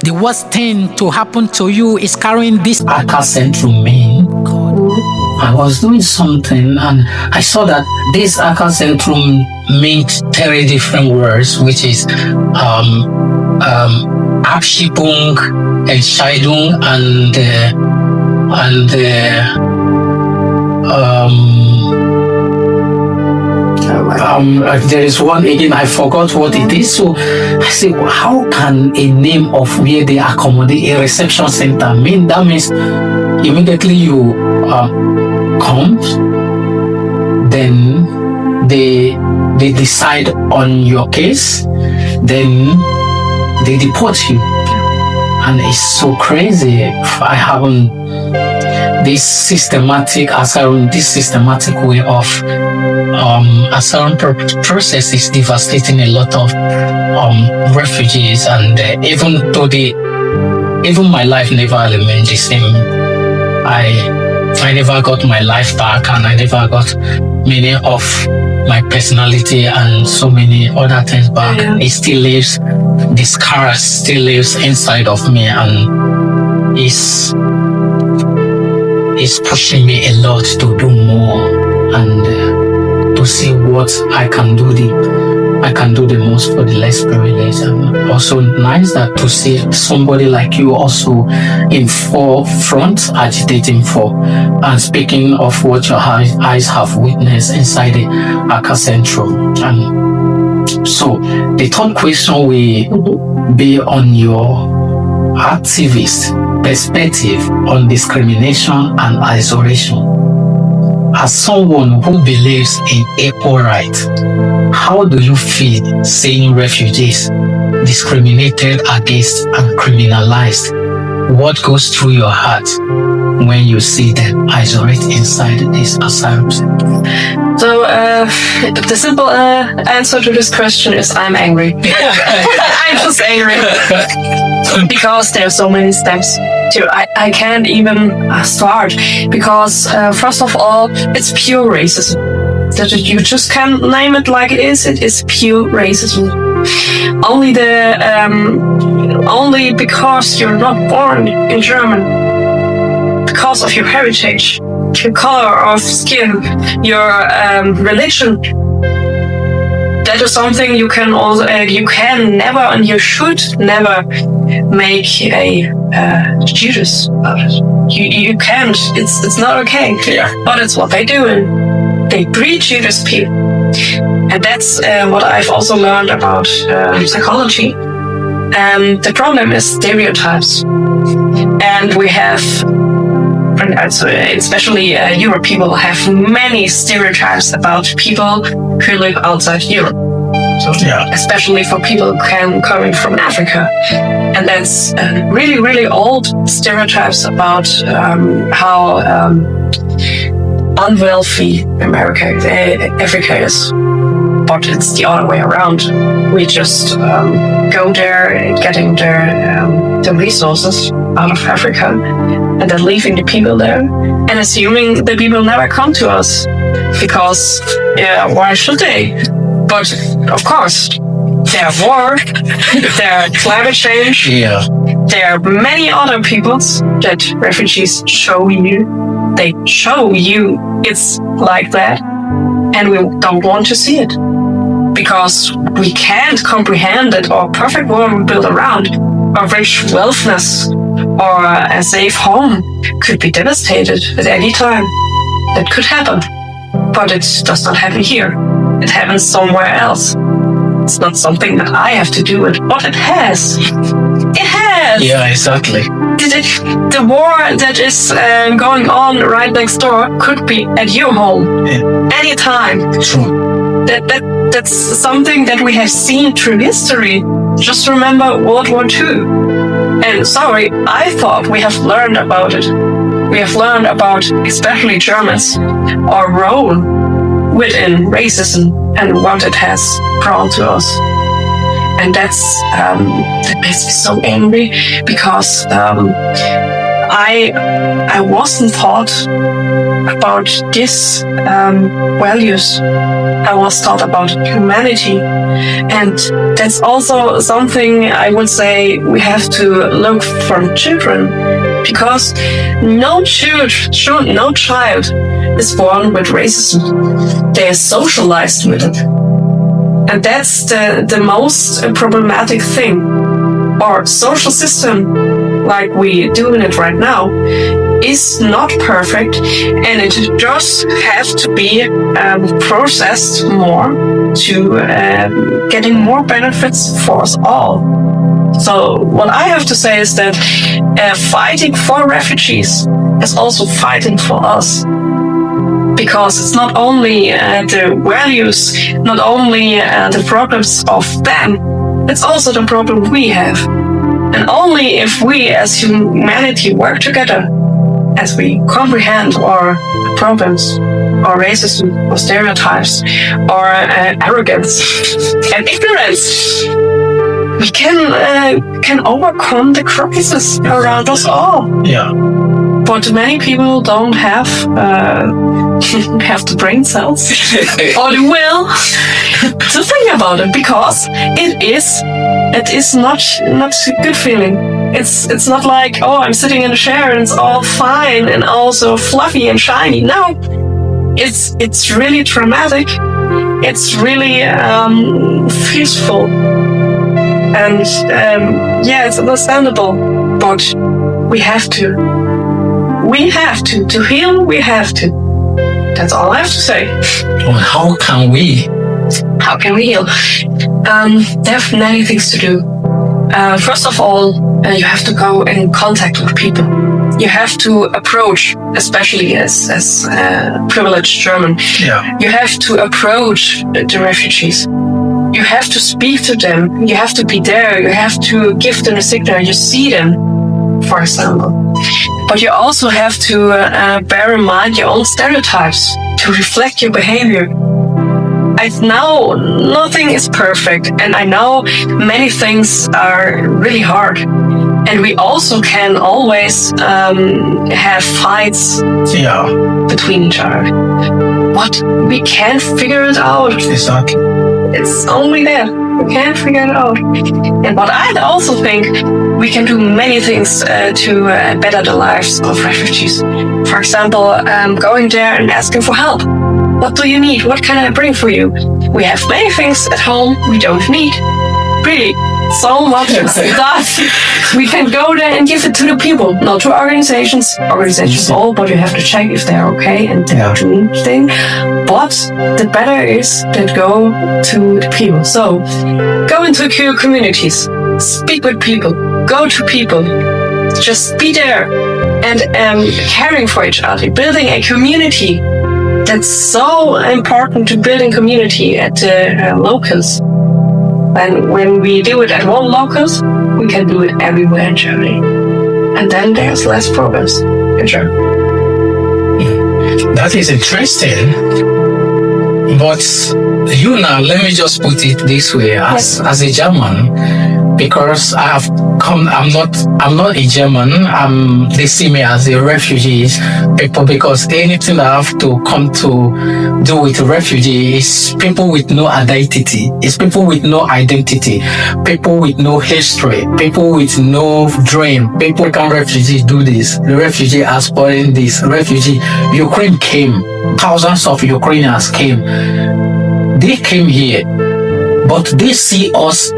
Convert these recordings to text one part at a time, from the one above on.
the worst thing to happen to you is carrying this Akka Centrum mean. I was doing something and I saw that this Akka Centrum meant 3 different words, which is Abschiebung, Entscheidung, and there is one again, I forgot what it is. So I said, how can a name of where they accommodate a reception center mean? That means immediately you come, then they decide on your case, then they deport you. And it's so crazy. I haven't this systematic asylum, this systematic way of asylum process is devastating a lot of refugees, and even though even my life never remained the same. I never got my life back, and I never got many of my personality and so many other things back. Yeah. It still lives, the scars still lives inside of me, and it's pushing me a lot to do more and to see what I can do the most for the less privileged. And also nice that to see somebody like you also in forefront agitating for and speaking of what your eyes have witnessed inside the Akka Centrum. And so the third question will be on your activist perspective on discrimination and isolation. As someone who believes in equal rights, how do you feel seeing refugees discriminated against and criminalized? What goes through your heart when you see them isolated inside this asylum center? So the simple answer to this question is I'm angry. I'm just angry because there are so many steps. I can't even start because first of all, it's pure racism. That you just can't name it like it is. It is pure racism. Only because you're not born in Germany, because of your heritage, your color of skin, your religion. That is something you can never and you should never make a Judas about it. You can't. It's not okay. Yeah. But it's what they do, and they breed Judas people. And that's what I've also learned about psychology. The problem is stereotypes, and we have, especially Europe people, have many stereotypes about people who live outside Europe. So, yeah. Especially for people coming from Africa. And that's really, really old stereotypes about how unwealthy Africa is. But it's the other way around. We just go there getting the resources out of Africa and then leaving the people there and assuming the people never come to us because, why should they? But of course, there are war, there are climate change, there are many other peoples that refugees show you. They show you it's like that, and we don't want to see it because we can't comprehend that our perfect world we build around, our rich wealthness, or a safe home could be devastated at any time. That could happen, but it does not happen here. It happens somewhere else. It's not something that I have to do with, but it has. It has. Yeah, exactly. The war that is going on right next door could be at your home anytime. True. That's something that we have seen through history. Just remember World War II. And sorry, I thought we have learned about it. We have learned about, especially Germans, our role within racism and what it has brought to us. And that makes me so angry because I wasn't taught about these values. I was taught about humanity, and that's also something I would say we have to look from children, because no child is born with racism. They are socialized with it, and that's the most problematic thing. Our social system, like we doing it right now, is not perfect, and it just has to be processed more to getting more benefits for us all. So what I have to say is that fighting for refugees is also fighting for us, because it's not only the values, not only the problems of them, it's also the problem we have. And only if we as humanity work together, as we comprehend our problems, or racism, or stereotypes, or arrogance and ignorance, we can overcome the crises around us all. Yeah. But many people don't have the brain cells or the will to think about it, because it is not a good feeling. It's not like, oh, I'm sitting in a chair and it's all fine and all so fluffy and shiny. No, it's really traumatic. It's really fearful, and it's understandable. But we have to heal. We have to. That's all I have to say. Well, how can we? How can we heal? There are many things to do. First of all, you have to go in contact with people. You have to approach, especially as privileged German. Yeah. You have to approach the refugees. You have to speak to them. You have to be there. You have to give them a signal. You see them, for example. But you also have to bear in mind your own stereotypes, to reflect your behavior. I know nothing is perfect, and I know many things are really hard. And we also can always have fights between each other. But we can't figure it out. Exactly. It's only there. We can't figure it out. But I also think we can do many things to better the lives of refugees. For example, going there and asking for help. What do you need? What can I bring for you? We have many things at home we don't need. Really, so much stuff. We can go there and give it to the people, not to organizations. Organizations all, but you have to check if they're okay and doing things. But the better is that go to the people. So go into communities, speak with people, go to people, just be there and caring for each other, building a community. That's so important, to building community at locals. And when we do it at one locals, we can do it everywhere in Germany. And then there's less problems in Germany. That is interesting. But you now, let me just put it this way, as a German, because I'm not a German. They see me as a refugee people, because anything I have to come to do with a refugee is people with no identity. It's people with no identity, people with no history, people with no dream. People can refugees do this. The refugee are spoiling this. Refugee, Ukraine came. Thousands of Ukrainians came. They came here, but they see us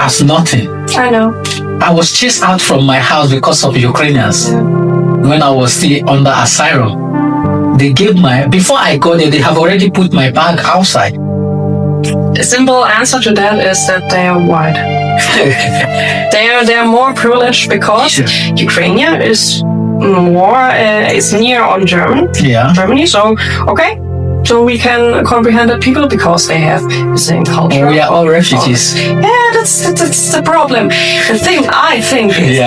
as nothing. I know. I was chased out from my house because of Ukrainians when I was still under asylum. They gave before I got there, they have already put my bag outside. The simple answer to that is that they are white. they are more privileged because Ukraine is near on Germany. So okay. So we can comprehend the people because they have the same culture. We are all refugees. That's the problem. The thing I think is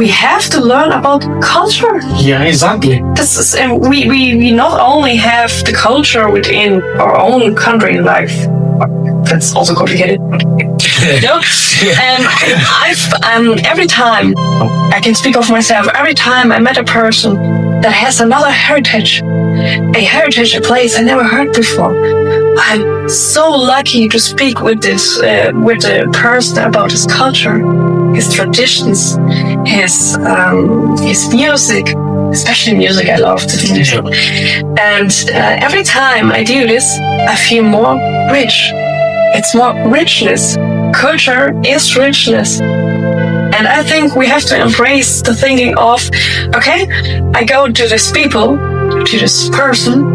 we have to learn about culture. Yeah, exactly. We not only have the culture within our own country, like that's also complicated. Every time I can speak of myself, every time I met a person that has another heritage, a place I never heard before, I'm so lucky to speak with the person about his culture, his traditions, his music, especially music. I love to do this. And every time I do this, I feel more rich. It's more richness. Culture is richness. And I think we have to embrace the thinking of, okay, I go to this people, to this person,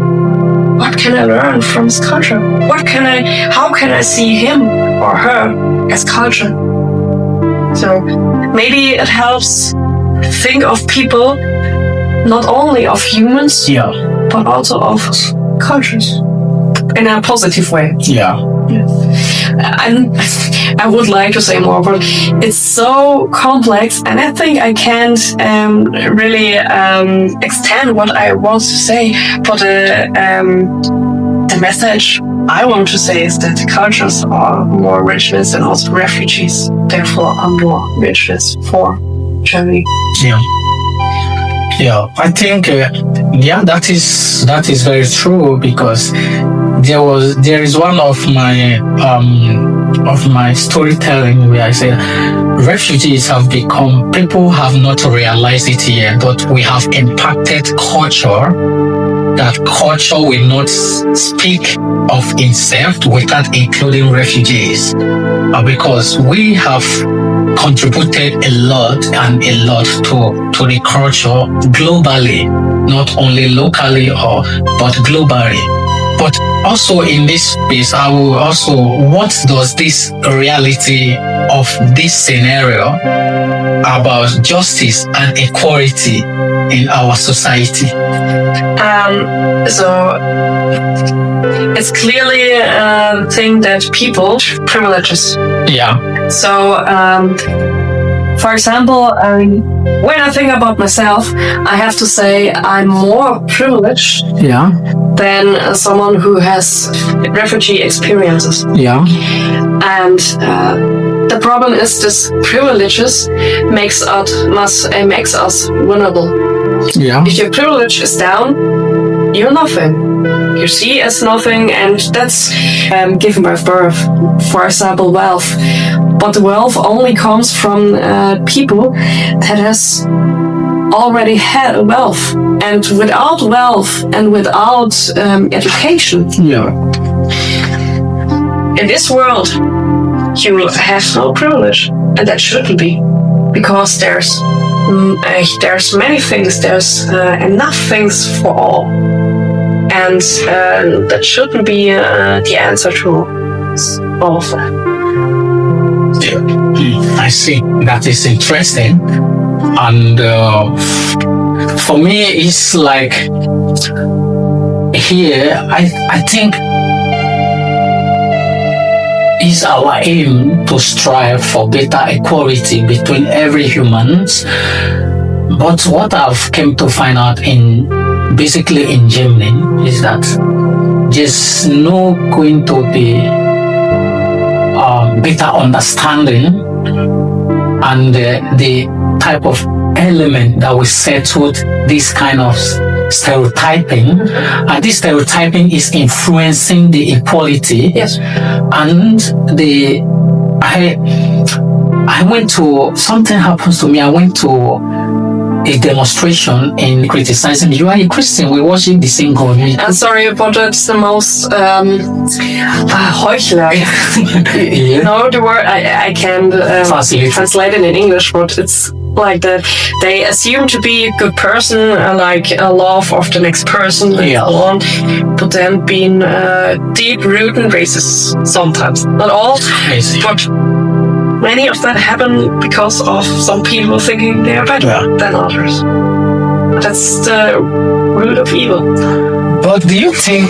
what can I learn from his culture? How can I see him or her as culture? So maybe it helps think of people, not only of humans, but also of cultures in a positive way. And I would like to say more, but it's so complex, and I think I can't really extend what I want to say. But the message I want to say is that cultures are more richness, and also refugees, therefore, are more richness for Germany. I think that is very true, because there is one of my storytelling where I say refugees have become, people have not realized it yet, but we have impacted culture, that culture will not speak of itself without including refugees, because we have contributed a lot to the culture globally, not only locally but globally. But also in this space, what does this reality of this scenario about justice and equality in our society? So it's clearly a thing that people privileges. So, for example, when I think about myself, I have to say I'm more privileged than someone who has refugee experiences. And the problem is this privileges makes us vulnerable. If your privilege is down, you're nothing. You see as nothing, and that's given by birth. For example, wealth. But the wealth only comes from people that has already had wealth. And without wealth and without education, in this world, you have no privilege, and that shouldn't be, because there's many things, there's enough things for all, and that shouldn't be the answer to all of that. I see. That is interesting, and for me, it's like here. I think it's our aim to strive for better equality between every humans. But what I've come to find out basically in Germany is that there's no going to be better understanding and the type of element that will settle this kind of stereotyping, and this stereotyping is influencing the equality. And I went to, something happens to me. I went to a demonstration in criticizing. You are a Christian. We're watching the same God. I'm sorry, but it's the most heuchler. You know the word. I can't translate it in English, but it's like that. They assume to be a good person, like a love of the next person, and so on. But then being deep-rooted racist sometimes. Not all, but many of that happen because of some people thinking they are better than others. That's the root of evil. But do you think,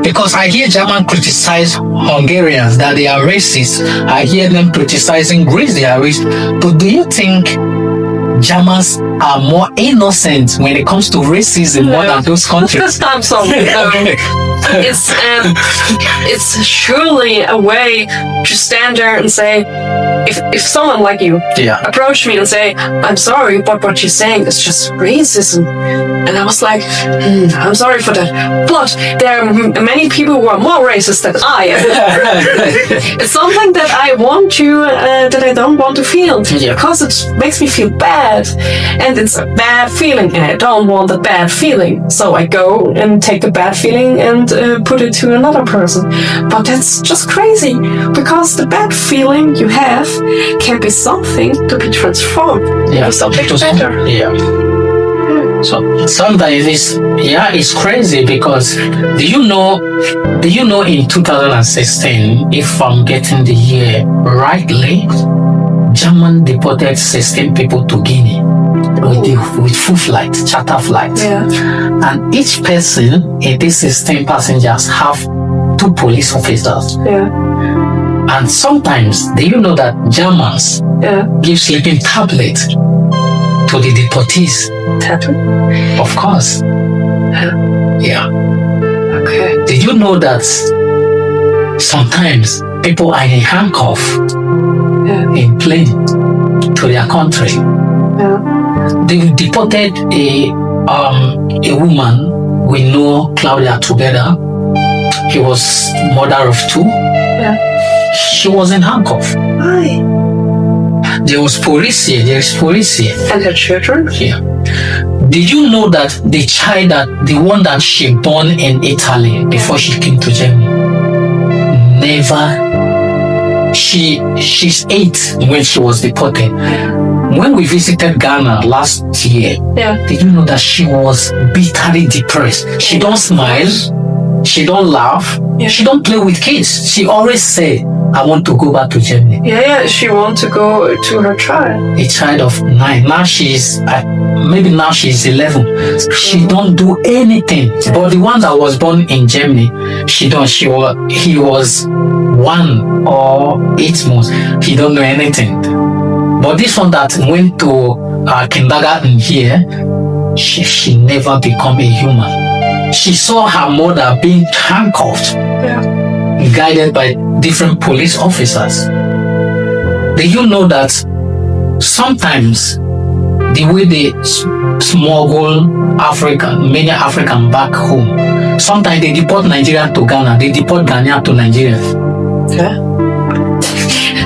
because I hear Germans criticize Hungarians that they are racist, I hear them criticizing Greece, they are racist, but do you think Germans are more innocent when it comes to racism more than those countries. I'm sorry. It's surely a way to stand there and say, if someone like you approached me and say, I'm sorry, but what you're saying is just racism. And I was like, I'm sorry for that. But there are many people who are more racist than I am. It's something that I want to, that I don't want to feel. Because it makes me feel bad. And it's a bad feeling. And I don't want a bad feeling. So I go and take the bad feeling and put it to another person. But that's just crazy. Because the bad feeling you have can be something to be transformed into something better. So sometimes it's crazy because do you know in 2016, if I'm getting the year rightly, German deported 16 people to Guinea with full flight, charter flight. And each person in these 16 passengers have 2 police officers. And sometimes, do you know that Germans give sleeping tablets to the deportees? Of course. Okay. Did you know that sometimes people are in handcuffs in plane to their country? They deported a woman we know, Claudia, together. He was mother of 2. She was in handcuffs. Why? There is police here. And her children? Did you know that the one that she born in Italy before she came to Germany, she's 8 when she was deported. When we visited Ghana last year, did you know that she was bitterly depressed? She don't smile, she don't laugh, she don't play with kids. She always say, I want to go back to Germany. She wants to go to her child. A child of 9. Now she's 11. She don't do anything. But the one that was born in Germany, he was 1 or 8 months. He don't know anything. But this one that went to kindergarten here, she never become a human. She saw her mother being handcuffed, guided by different police officers. Do you know that sometimes the way they smuggle many African back home, sometimes they deport Nigeria to Ghana, they deport Ghana to Nigeria.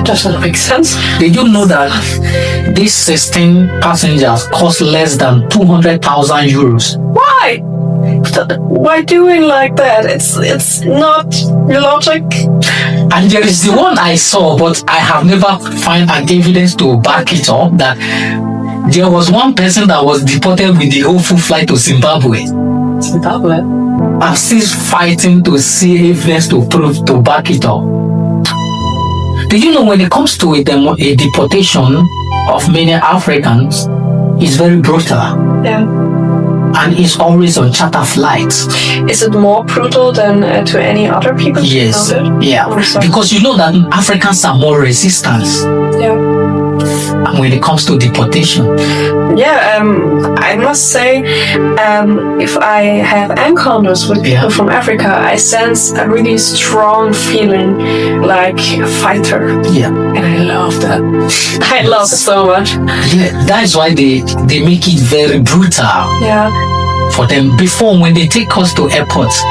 Doesn't make sense. Did you know that these 16 passengers cost less than 200,000 euros? Why? Why doing like that? It's not logic. And there is the one I saw, but I have never found an evidence to back it up, that there was one person that was deported with the whole full flight to Zimbabwe. Zimbabwe? I'm still fighting to see evidence to prove, to back it up. Do you know when it comes to a deportation of many Africans, it's very brutal. And it's always on charter flights. Is it more brutal than to any other people? Yes. Because you know that Africans are more resistant. When it comes to deportation. I must say, if I have encounters with people from Africa, I sense a really strong feeling like a fighter. And I love that. I love it so much. That's why they make it very brutal. For them. Before, when they take us to airports,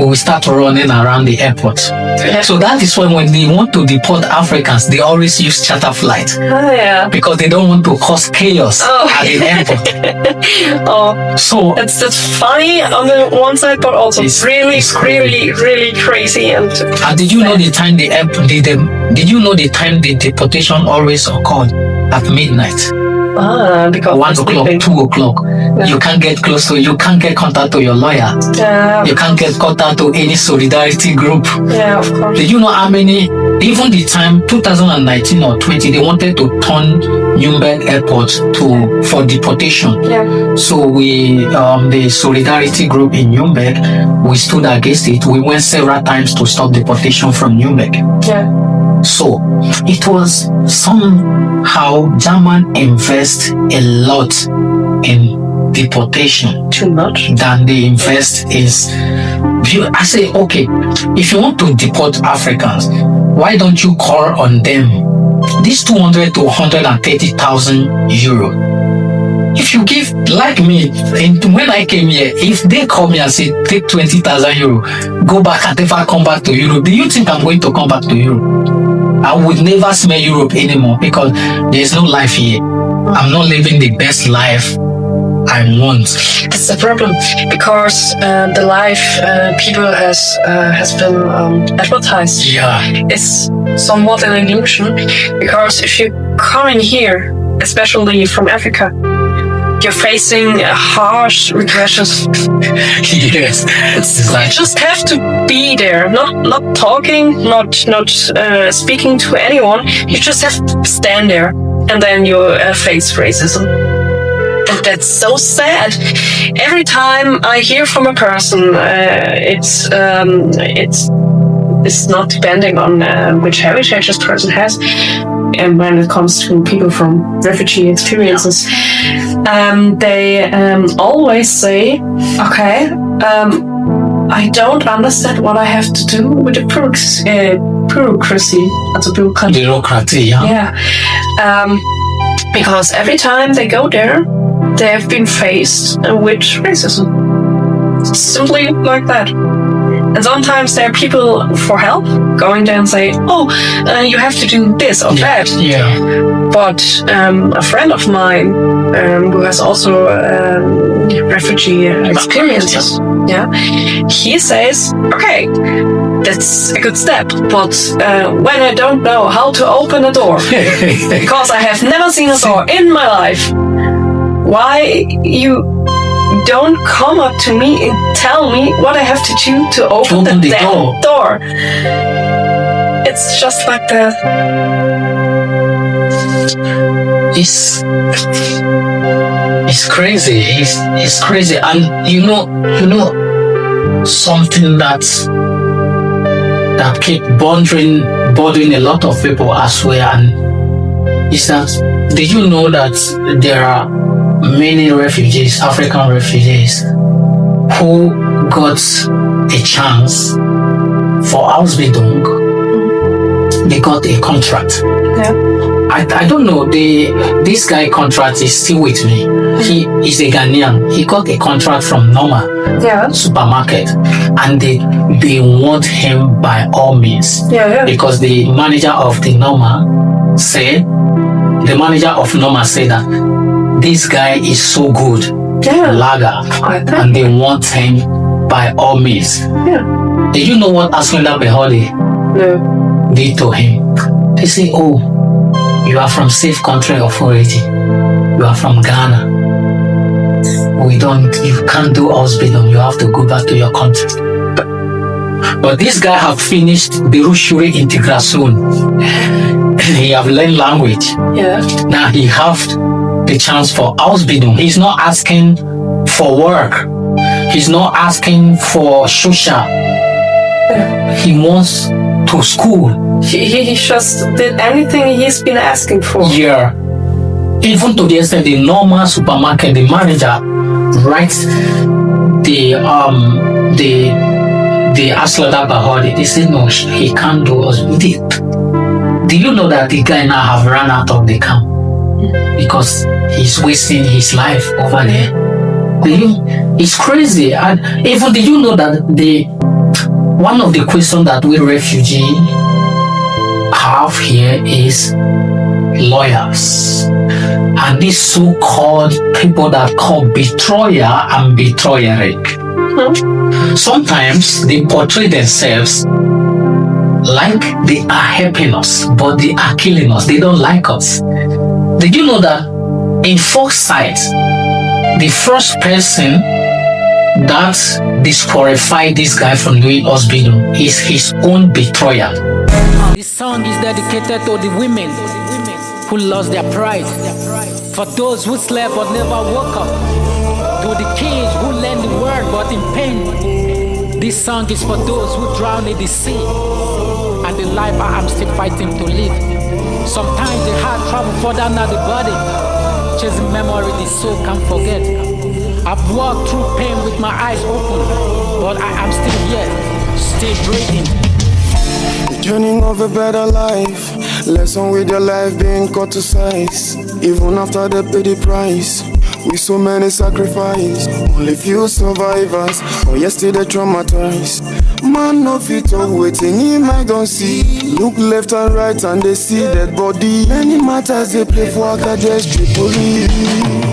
we will start running around the airport. So that is why when they want to deport Africans, they always use charter flight. Because they don't want to cause chaos at the airport. So that's funny on the one side, but also really crazy. And did you know the time the deportation always occurred at midnight? Because 1 o'clock, 2 o'clock. You can't get you can't get contact to your lawyer. You can't get contact to any solidarity group. Of course. Did you know how many, even the time 2019 or 20, they wanted to turn Nuremberg airport for deportation. So we, the solidarity group in Nuremberg, we stood against it. We went several times to stop deportation from Nuremberg. So it was somehow German invest a lot in deportation Too much. than they invest is. I say, okay, if you want to deport Africans, why don't you call on them this 200 to 130,000 euro? If you give, like me, when I came here, if they call me and say, take 20,000 euro, go back and never come back to Europe, do you think I'm going to come back to Europe? I would never smell Europe anymore because there's no life here. I'm not living the best life I want. It's the problem because the life people has been advertised. Yeah. It's somewhat an illusion because if you come in here, especially from Africa, you're facing harsh regressions. Yes. You just have to be there, not talking, not speaking to anyone. You just have to stand there, and then you face racism. And that's so sad. Every time I hear from a person, it's not depending on which heritage this person has. And when it comes to people from refugee experiences, they always say, okay, I don't understand what I have to do with the bureaucracy. Bureaucracy, yeah. Yeah. Because every time they go there, they have been faced with racism. Simply like that. And sometimes there are people for help going there and say, you have to do this or that. Yeah. But a friend of mine who has also refugee experiences, he says, okay, that's a good step. But when I don't know how to open a door, because I have never seen a door in my life, why you don't come up to me and tell me what I have to do to open the damn door. It's just like that. It's crazy. It's crazy. And you know something that keep bothering a lot of people as well, and is that, did you know that there are many refugees, African refugees, who got a chance for Ausbildung? They got a contract. Yeah. I don't know, this guy contract is still with me. He is a Ghanaian. He got a contract from Norma supermarket, and they want him by all means. Because the manager of Norma said that this guy is so good, lager, and they want him by all means. Yeah. Did you know what Asylum did to him? They say, you are from safe country of origin. You are from Ghana. You can't do Ausbildung. You have to go back to your country. But this guy have finished Berufsschule Integration. He have learned language. Yeah. Now he have the chance for Ausbildung. He's not asking for work. He's not asking for social. He wants to school. He just did anything he's been asking for. Yeah. Even to the extent the normal supermarket, the manager writes the Aslada Bahodi. They say no, he can't do us. Do you know that the guy now have run out of the camp because he's wasting his life over there? It's crazy. And even do you know that one of the questions that we refugees have here is lawyers, and these so-called people that call betrayer and betrayer. Sometimes they portray themselves like they are helping us, but they are killing us. They don't like us. Did you know that in foresight, the first person that disqualified this guy from doing Ausbildung is his own betrayer? This song is dedicated to the women who lost their pride, for those who slept but never woke up, to the kids who learned the word but in pain. This song is for those who drowned in the sea. and the life I am still fighting to live. Sometimes the heart travel further than the body, chasing memory the soul can't forget. I've walked through pain with my eyes open, but I am still here, still breathing. The journey of a better life, lesson with your life being cut to size. Even after they pay the price, with so many sacrifice, only few survivors, or yesterday traumatized. Man no fit of waiting, him I don't see. Look left and right and they see dead body. Many matters they play for Akka just Tripoli.